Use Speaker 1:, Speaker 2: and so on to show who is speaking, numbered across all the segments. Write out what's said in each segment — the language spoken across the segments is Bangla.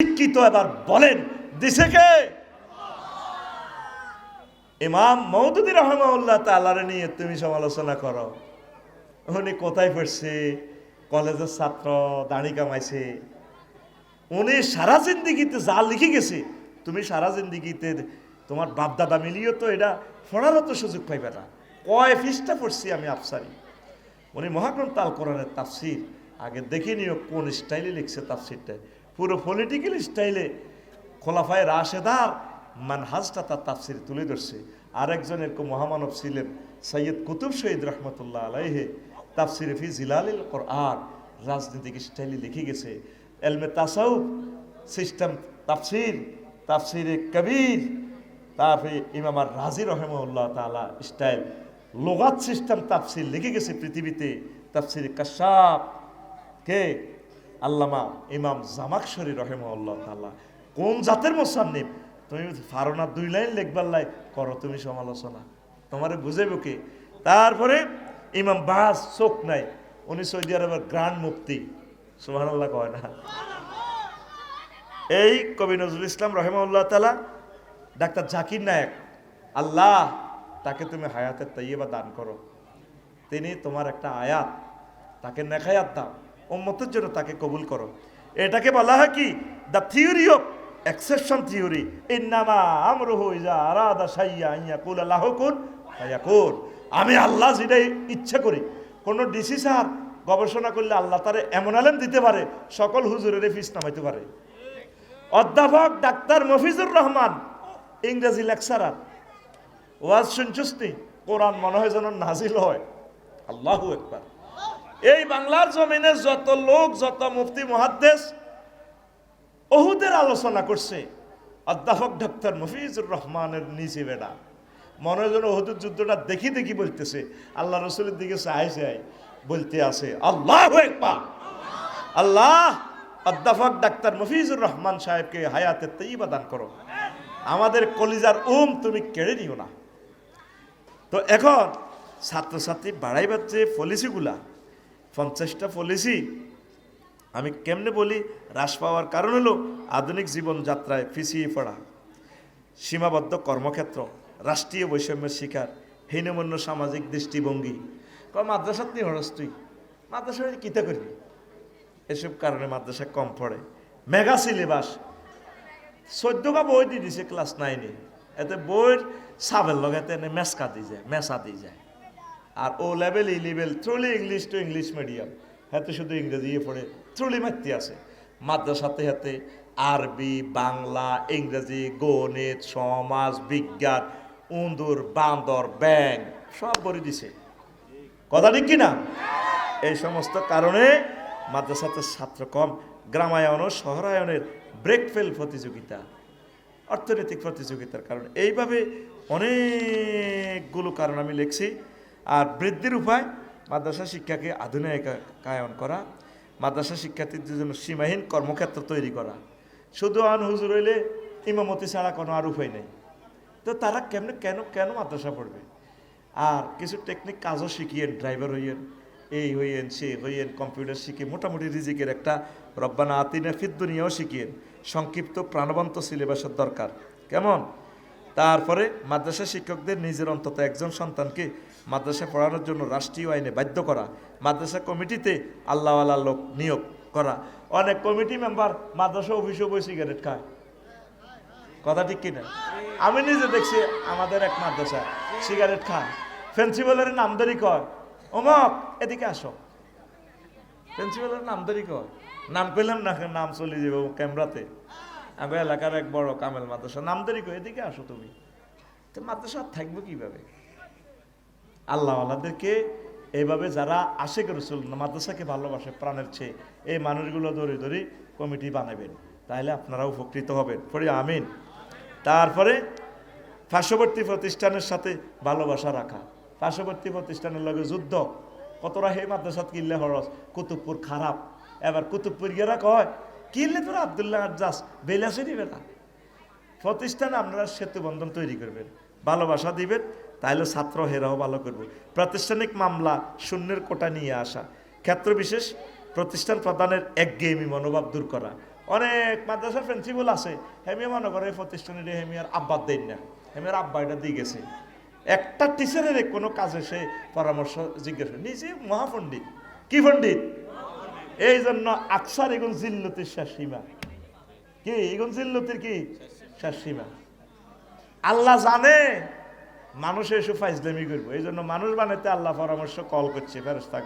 Speaker 1: শিক্ষিত এবার বলেন দিছে কে? ইমাম মওদুদী রাহিমাহুল্লাহ তাআলার নিয়ে তুমি সমালোচনা করো। উনি কোথায় পড়ছে? কলেজের ছাত্র, দাড়ি কামাইছে। উনি সারা জিন্দিগিতে যা লিখে গেছে, তুমি সারা জিন্দিগিতে তোমার বাপদাদা মিলিয়েও তো এটা পড়ারও তো সুযোগ পাইবে না। কয় পৃষ্ঠা পড়ছি আমি আফসারি। উনি মহাগ্রন্থ আল কোরআনের তাফসির আগে দেখে নিও কোন স্টাইলে লিখছে তাফসিরটা। পুরো পলিটিক্যাল স্টাইলে খোলাফায়ে রাশেদার মানহাজটা তার তাফসির তুলে ধরছে। আরেকজন এরকম মহামানব ছিলেন সৈয়দ কুতুব শহীদ রহমতুল্লাহ আলাইহে, তাফসিরে ফি জিলালিল কোরআন রাজনৈতিক স্টাইলে লিখে গেছে। এলমে তাসাউফ সিস্টেম তাফসির, তাফসিরে কবির, তারপরে ইমাম আর রাজি রহমাহুল্লাহ তাআলা স্টাইল লুগাত সিস্টেম তাফসির লিখে গেছে পৃথিবীতে। তাফসিরে কাশাফ কে? আল্লামা ইমাম জামাকশরী রহমাহুল্লাহ তাআলা। কোন জাতের মুসান্নিফ? তুমি পারো না 2 লাইন লিখবার লাই করো তুমি সমালোচনা, তোমারে বুঝাইব কে? তারপরে ইমাম বাস চোখ নাই, উনি সৌদি আরবের গ্র্যান্ড মুফতি, সুবহানাল্লাহ কয় না? এই কবি নজরুল ইসলাম রহমাহুল্লাহ তাআলা, ডাক্তার জাকির নায়েক, আল্লাহ তাকে তুমি হায়াতের তাইয়্যিবা দান করো। তিনি তোমার একটা আয়াত, তাকে নেখায়াত দাও, উম্মতের জন্য তাকে কবুল করো। এটাকে বলা হয় কি? The theory of exception theory. ইন্নামা আমরুহু ইযা আরাদা শাইআন আন ইয়াকুলা লাহু কুন ফায়াকুন। আমি আল্লাহ যেটাই ইচ্ছা করি। কোনো ডিসি স্যার গবেষণা করলে আল্লাহ তারে এমন আলেম দিতে পারে, সকল হুজুরের ফিস নামাইতে পারে। অধ্যাপক ডাক্তার মফিজুর রহমান ইংরেজি লেকচারার, ওয়াজ শুনছস নি? কোরআন মনে হয় যেন নাজিল হয়। আল্লাহু আকবার। এই বাংলার জমিনে যত লোক, যত মুফতি মুহাদ্দিস ওহুদের আলোচনা করছে, অধ্যাপক ডাক্তার মফিজুর রহমানের নিচে বেড়া মনে হয় যেন ওহুদের যুদ্ধটা দেখি দেখি বলতেছে, আল্লাহ রসুলের দিকে চাই চাই বলতে আছে আল্লাহু আকবার। আল্লাহ অধ্যাপক ডাক্তার মফিজুর রহমান সাহেবকে হায়াতের তাইয়্যিবা দান করো। আমাদের কলিজার তুমি কেড়ে নিও না। তো এখন ছাত্রছাত্রী বাড়াইবার যে পলিসিগুলা, 50টা পলিসি আমি কেমনে বলি হ্রাস পাওয়ার কারণ হলো আধুনিক জীবনযাত্রায় পিছিয়ে পড়া, সীমাবদ্ধ কর্মক্ষেত্র, রাষ্ট্রীয় বৈষম্যের শিকার, হীনমন্য সামাজিক দৃষ্টিভঙ্গি। মাদ্রাসাত নিয়ে হরস তুই, মাদ্রাসায় কিতা করবি? এসব কারণে মাদ্রাসা কম পড়ে। মেগা সিলেবাস, 14টা বই দিয়ে দিছে ক্লাস 9-এ। এতে বইয়ের সাবের লগাতে মেসকা দিয়ে যায়, মেসা দিয়ে যায়। আর O level, A level, thoroughly English to English medium, হাতে শুধু ইংরেজি পড়ে থ্রুলি মারতে আছে। মাদ্রাসাতে হাতে আরবি, বাংলা, ইংরেজি, গণিত, সমাজ বিজ্ঞান, উন্দুর, বান্দর, ব্যাং সব বলে দিছে। কথা ঠিক কিনা? এই সমস্ত কারণে মাদ্রাসাতে ছাত্র কম। গ্রামায়ন ও শহরায়নের ব্রেকফেল প্রতিযোগিতা, অর্থনৈতিক প্রতিযোগিতার কারণে, এইভাবে অনেকগুলো কারণ আমি লিখছি। আর বৃদ্ধির উপায় মাদ্রাসা শিক্ষাকে আধুনিকায়ন করা, মাদ্রাসা শিক্ষার্থীদের জন্য সীমাহীন কর্মক্ষেত্র তৈরি করা। শুধু আন হুজুর হইলে ইমামতি ছাড়া কোনো আর উপায় নেই। তো তারা কেমনে কেন মাদ্রাসা পড়বে? আর কিছু টেকনিক কাজও শিখিয়েন, ড্রাইভার হইয়েন, এই হইয়েন, সে হইয়েন, কম্পিউটার শিখে মোটামুটি রিজিকের একটা রব্বানা আতিনা ফিদ দুনিয়াও শিখিয়েন। সংক্ষিপ্ত প্রাণবন্ত সিলেবাসের দরকার। কেমন? তারপরে মাদ্রাসা শিক্ষকদের নিজের অন্তত একজন সন্তানকে মাদ্রাসা পড়ানোর জন্য রাষ্ট্রীয় আইনে বাধ্য করা। মাদ্রাসা কমিটিতে আল্লাহওয়ালা লোক নিয়োগ করা। অনেক কমিটি মেম্বার মাদ্রাসা অফিসে বই সিগারেট খায়। কথা ঠিক কিনা? আমি নিজে দেখছি আমাদের এক মাদ্রাসা সিগারেট খায়। প্রিন্সিপালের নামদারি কয়, অমক এদিকে আসো। প্রিন্সিপালের নামদারি কয়, নাম পেলাম না, নাম চলে যাবো ক্যামেরাতে। আমি এলাকার এক বড় কামেল মাদ্রাসা, নামদারি কয় এদিকে আসো তুমি। তো মাদ্রাসা থাকবো কিভাবে? আল্লাহওয়ালাদেরকে এইভাবে যারা আশেক রাসূল, মাদ্রাসাকে ভালোবাসে প্রাণের চেয়ে, এই মানুষগুলো ধরে ধরে কমিটি বানাবেন, তাহলে আপনারা উপকৃত হবেন। পড়ি আমিন। তারপরে পার্শ্ববর্তী প্রতিষ্ঠানের সাথে ভালোবাসা রাখা। পার্শ্ববর্তী প্রতিষ্ঠানের লগে যুদ্ধ, কতরা হে মাদ্রাসাত কিনলে হরস, কুতুবপুর খারাপ। এবার কুতুবপুর গেরা কয় কিনলে তোরা আব্দুল্লাহ আজ্জাস বেলাসে দিবে না। প্রতিষ্ঠানে আপনারা সেতু বন্ধন তৈরি করবেন, ভালোবাসা দিবেন, তাইলে ছাত্র হেরাও ভালো করবে। প্রাতিষ্ঠানিক মামলা শূন্যের কোটা নিয়ে আসা, ক্ষেত্র বিশেষ প্রতিষ্ঠান প্রদানের একঘেয়েমি মনোভাব দূর করা, অনেক মাদ্রাসার প্রিন্সিপাল আছে, হেমিয়া মনে করে এই প্রতিষ্ঠানের হেমিয়ার আব্বার দেন না, হেমিয়ার আব্বা এটা দিয়ে গেছে। একটা টিচারের কোনো কাজে সে পরামর্শ জিজ্ঞেস করে, নিজে মহাপণ্ডিত। কি পণ্ডিত? এই জন্য আকসার এগুন জিল্লতির শেষ সীমা। কি এগুন জিল্লতির কি শেষ সীমা? আল্লাহ জানে মানুষ এসে ফাইজলামি করবো, এই জন্য মানুষ বানাইতে আল্লাহ পরামর্শ কল করছে ফেরেশতা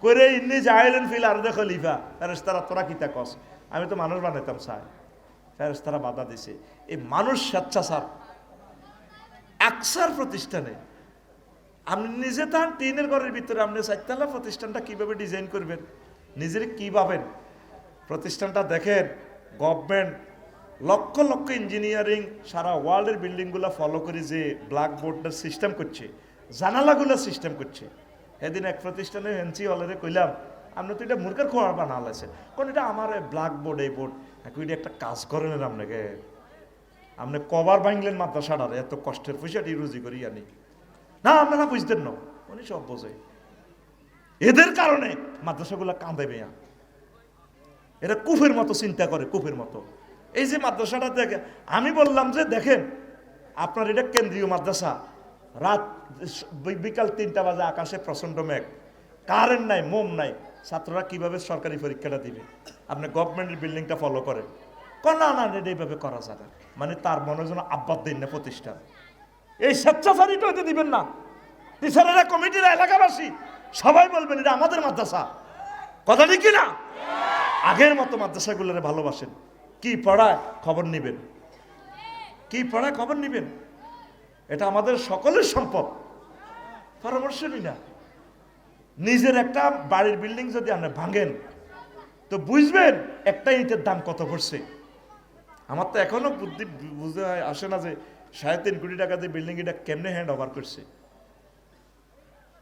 Speaker 1: করে ইন্নি জাইলেন ফিল আরদে খলিফা। ফেরেশতারা তোরা কিতা কস, আমি তো মানুষ বানাইতাম চাই। ফেরেশতারা বাধা দিছে। এই মানুষ স্বেচ্ছাচার আকসার প্রতিষ্ঠানে আপনি নিজে তার টিনের ঘরের ভিতরে আপনি চারতলা প্রতিষ্ঠানটা কিভাবে ডিজাইন করবেন, নিজের কি ভাবেন? প্রতিষ্ঠানটা দেখেন, গভর্নমেন্ট লক্ষ লক্ষ ইঞ্জিনিয়ারিং সারা ওয়ার্ল্ডের বিল্ডিংগুলো ফলো করে যে ব্ল্যাকবোর্ডের সিস্টেম করছে, জানালাগুলো সিস্টেম করছে। সেদিন এক প্রতিষ্ঠানে হেনসি হলেরে কইলাম, আপনি তো এটা মূর্খের খোয়ার বানালেছে, কোন এটা আমার ব্ল্যাকবোর্ড এই বোর্ড এটা একটা কাজ করেন আপনাকে, আপনি কবার ভাঙলেন মাদ্রাসাটার, এত কষ্টের পয়সাটি রুজি করি আনি না, আপনারা বুঝতেন না, উনি সব বোঝে। এদের কারণে মাদ্রাসাগুলো কাঁদে মেয়া, এরা কুফের মতো চিন্তা করে, কুফের মতো। এই যে মাদ্রাসাটা দেখে, আমি বললাম যে দেখেন আপনার এটা কেন্দ্রীয় মাদ্রাসা, রাত বিকাল 3টা বাজে আকাশে প্রচন্ড মেঘ, কারেন্ট নাই, মোম নাই, ছাত্ররা কিভাবে সরকারি পরীক্ষাটা দিবে? আপনি গভর্নমেন্টের বিল্ডিংটা ফলো করেন। না না, এইভাবে করা যাবে, মানে তার মনে যেন আব্বাদ দিন না প্রতিষ্ঠান। এই স্বেচ্ছাচারিতা হইতে দিবেন না। টিচারেরা, কমিটিরা, এলাকাবাসী সবাই বলবেন এটা আমাদের মাদ্রাসা। কথা ঠিক না? আগের মতো মাদ্রাসাগুলোরে ভালোবাসেন। কি পড়ায় খবর নিবেন, কি পড়ায় খবর নিবেন, এটা আমাদের সকলের সম্পদ। পরামর্শ নি না। নিজের একটা বাড়ির বিল্ডিং যদি আপনি ভাঙেন তো বুঝবেন একটা ইটের দাম কত পড়ছে। আমার তো এখনো বুদ্ধি বুঝতে আসে না যে 3.5 কোটি টাকা দিয়ে বিল্ডিং এটা কেমনে হ্যান্ড ওভার করছে,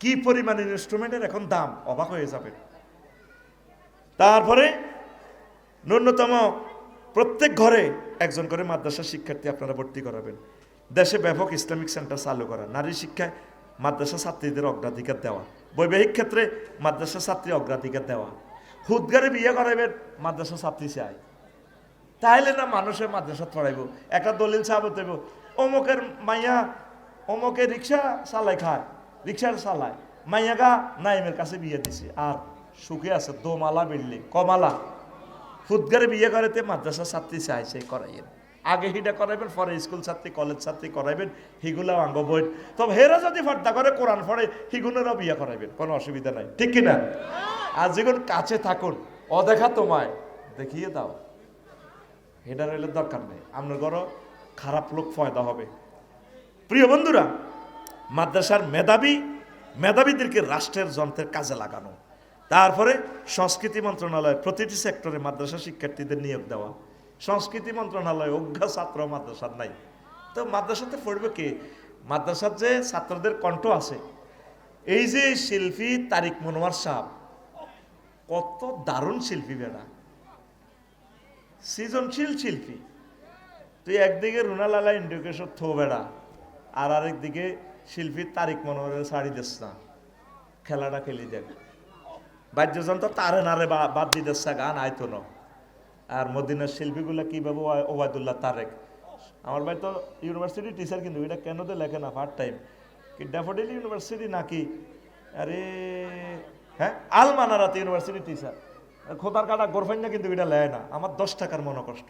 Speaker 1: কি পরিমাণ ইনস্ট্রুমেন্টের এখন দাম, অবাক হয়ে যাবে। তারপরে ন্যূনতম প্রত্যেক ঘরে একজন করে মাদ্রাসা শিক্ষার্থী আপনারা ভর্তি করাবেন। দেশে ব্যাপক ইসলামিক সেন্টার চালু করা, নারী শিক্ষায় মাদ্রাসা ছাত্রীদের অগ্রাধিকার দেওয়া, বৈবাহিক ক্ষেত্রে মাদ্রাসা ছাত্রী অগ্রাধিকার দেওয়া, হুদগারে বিয়ে করাইবেন মাদ্রাসা ছাত্রী চাই, তাইলে না মানুষের মাদ্রাসা পড়াইব। একটা দলিল সাহাব দেব, অমুকের মাইয়া অমুকে রিক্সা চালাই খায়, রিক্সার চালায়, মাইয়াগা নাইমের কাছে বিয়ে দিছে, আর সুখে আছে, দোমালা বিল্ডিং, কমালা। হুদগারে বিয়ে করাইতে মাদ্রাসা ছাত্রী চাইছে করাইয়েন, আগে হিটা করাইবেন, পরে স্কুল ছাত্রী কলেজ ছাত্রী করাইবেন, হিগুলাও আঙ্গ বই। তবে হেরা যদি ফার্দা করে কোরআন পড়ে হিগুনেরও বিয়ে করাইবেন, কোনো অসুবিধা নাই, ঠিক কিনা? আর যেগুন কাছে থাকুন, অদেখা তোমায় দেখিয়ে দাও, এটা রইলে দরকার নেই, আপনার ঘরও খারাপ লোক ফয়দা হবে। প্রিয় বন্ধুরা, মাদ্রাসার মেধাবীদেরকে রাষ্ট্রের যন্ত্রের কাজে লাগানো। তারপরে সংস্কৃতি মন্ত্রণালয় প্রতিটি সেক্টরে মাদ্রাসা শিক্ষার্থীদের নিয়োগ দেওয়া। সংস্কৃতি মন্ত্রণালয় অজ্ঞা ছাত্র মাদ্রাসার নাই, তো মাদ্রাসাতে পড়বে কে? মাদ্রাসার যে ছাত্রদের কণ্ঠ আছে, এই যে শিল্পী তারিক মনোয়ার সাহেব, কত দারুণ শিল্পী বেড়া, সৃজনশীল শিল্পী। তুই একদিকে রুনালালা ইন্ডিকেশন থো বেড়া, আর আরেকদিকে শিল্পী তারিক মনোয়ারের শাড়ি দিস না, খেলাটা খেলি দেখ, বাদ্যযন্ত্র তারে নারে বাদ দিতেছে, গান আইতো না। আর মদিনার শিল্পীগুলা কিভাবে, ওবায়দুল্লাহ তারেক, আমার ভাই তো ইউনিভার্সিটি টিচার, কিন্তু এটা কেন তো লেখে না পার্ট টাইম, কি ড্যাফোডিল ইউনিভার্সিটি নাকি, আরে হ্যাঁ আলমানারাতে ইউনিভার্সিটি টিচার, খোদার কাটা গোরফাইন না, কিন্তু এটা লেয় না। আমার 10 টাকার মনে কষ্ট,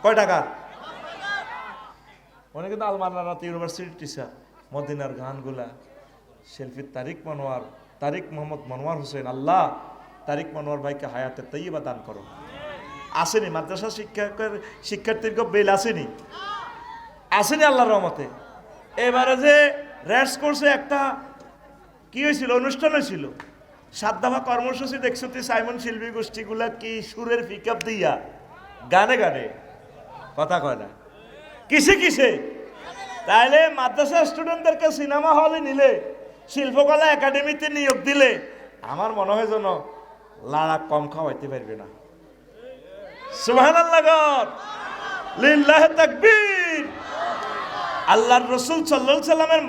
Speaker 1: কয় টাকা? উনি কিন্তু আলমানারাতে ইউনিভার্সিটি টিচার। মদিনার গানগুলা শিল্পী তারিক মোহাম্মদ মনোয়ার হোসেন, আল্লাহ তারিক মনোয়ার ভাইকে হায়াতে তাইয়্যিবা দান করো। আসেনি মাদ্রাসা শিক্ষার্থীর বেল আসেনি, আসেনি আল্লাহর রহমতে। এবারে যে র্যাটস কোর্সে একটা কি হয়েছিল, অনুষ্ঠান হয়েছিল, 7 দফা কর্মসূচি দেখছো তুই, সাইমন শিল্পী গোষ্ঠীগুলা কি সুরের পিক আপ দিয়া গানে গানে, কথা কয় না, কিসে কিসে। তাইলে মাদ্রাসা স্টুডেন্টদেরকে সিনেমা হলে নিলে, শিল্পকলা একাডেমিতে নিয়োগ দিলে, আমার মনে হয় যেন লাড়া কম খাওয়াইতে পারবে না। সুবহানাল্লাহ, লিল্লাহি তাকবীর। আল্লাহর রাসূল সাল্লাল্লাহু আলাইহি সাল্লামের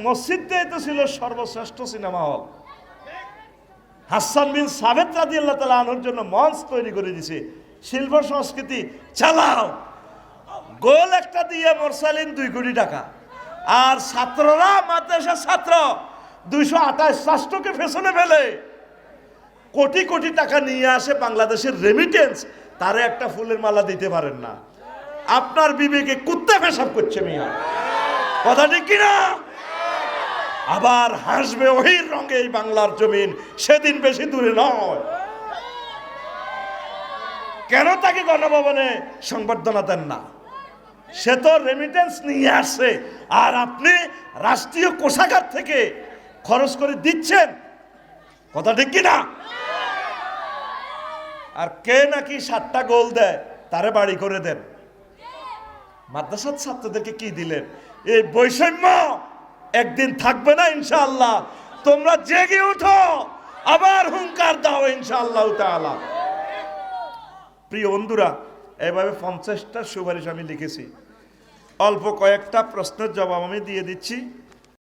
Speaker 1: মসজিদটাই তো ছিল সর্বশ্রেষ্ঠ সিনেমা হল। হাসান বিন সাবেত রাদিয়াল্লাহু তাআলা আনহুর জন্য মঞ্চ তৈরি করে দিছে, শিল্প সংস্কৃতি চালাও। গোল একটা দিয়ে মোরসালিন 2 কোটি টাকা, আর ছাত্ররা মাদ্রাসার ছাত্র 228 রাষ্ট্রকে পেছনে ফেলে কোটি কোটি টাকা নিয়ে আসে বাংলাদেশের রেমিটেন্স, তারে একটা ফুলের মালা দিতে পারেন না। আপনার বিবেকে কুত্তা পেশাব করছে মিয়া, কথা ঠিক কিনা? আবার হাসবে ওহির রঙে এই বাংলার জমিন, সেদিন বেশি দূরে নয়। কেন তাকে গণভবনে সংবর্ধনা দেন না? সে তো রেমিটেন্স নিয়ে আসছে, আর আপনি রাষ্ট্রীয় কোষাগার থেকে খরচ করে দিচ্ছেন, কথা ঠিক কিনা? আর কে নাকি 7টা গোল দেয় তারে বাড়ি করে দেন। মাদ্রাসার ছাত্রদেরকে কি দিলেন? এই বৈষম্য একদিন থাকবে না ইনশাআল্লাহ। তোমরা জেগে উঠো, আবার হুঙ্কার দাও ইনশাআল্লাহ তাআলা। প্রিয় বন্ধুরা, এভাবে 50টা সুপারিশ আমি লিখেছি। অল্প কয়েকটা প্রশ্নের জবাব আমি দিয়ে দিচ্ছি।